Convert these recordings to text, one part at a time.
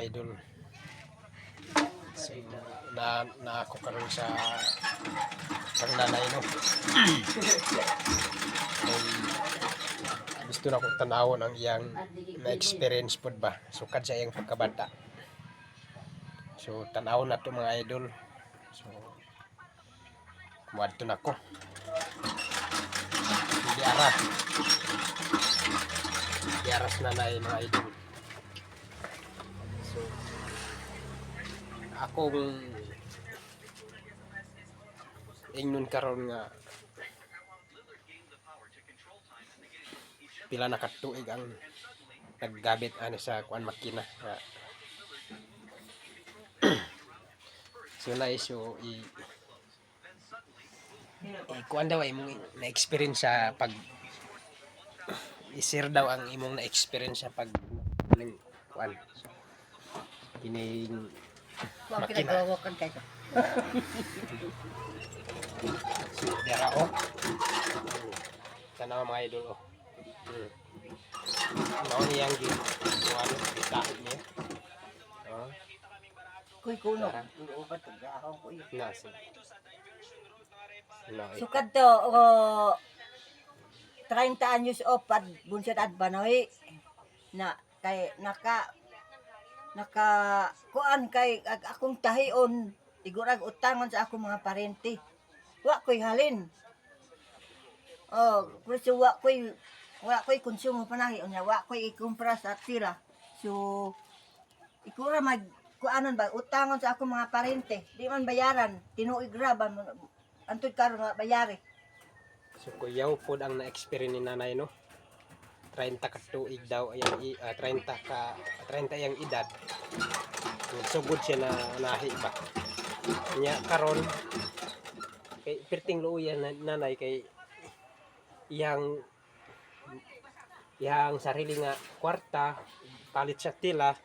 idol. So, na ako karon sa nanay no. Gusto na kong tanawon ang iyang na-experience pod ba. Sukad sa iyang pagkabata. So, tanawon na to mga idol. So, kumadto na ko. Hindi ara. Hindi aras nanay mga idol. So, akong ingnon karon nga pila na katuig ang naggamit ani sa kuan makina nga so kuan daw imong na-experience sa pag i-share daw ang imong na-experience sa pag kuan kining makina. Dera o. Tanaw mga idol o. Mao niyang ano kita niya. Oh. Kuy kuno. Ubat gahon ko yun. Nasi. Sukad to 30 anyos opad bunsod at banoy na kay naka kuan kay akong tahion igurag utangon sa akong mga parente. Wa koy halin. Kasi wa koy konsumo panahi unya wa koy ikumpra sa tira. So ikura mag kuanon ba utangon sa akong mga parente. Di man bayaran, tinuig ra ba antud karon nga bayari. So kuyaw pod ang na-experience ni nanay no. 30 ka tuig daw ay 30 yang edad. Sugod siya na nahi ba. Nya karon kay perting luoyan nanay kay yang sarili nga kwarta palit sa tila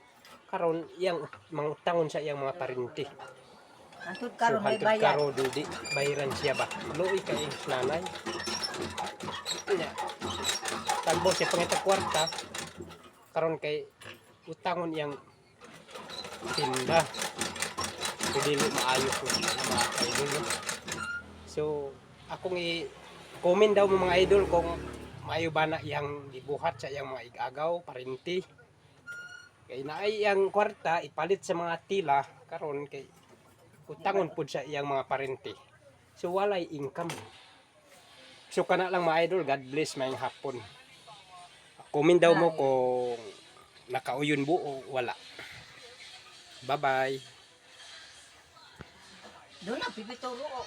karon yang mangutangon sa iyang mga parente. Antud karon may so, bayad. Karon di bayaran siya ba. Luoy kay nanay. Nya tagbo siya pangita kwarta karon kay utangon yang tinda. Dili maayo ko mga idol. So akong i-comment daw mo mga idol kung maayo ba na iyang gibuhat sa iyang mga igagaw, parenti. Kay naay iyang kwarta ipalit sa mga tila karon kay utangon pud sa iyang mga parenti. So walay income. So kana lang mga idol, God bless mayong hapon. Comment daw mo kung nakauyon bu o wala. Bye-bye. Doon na pipituro.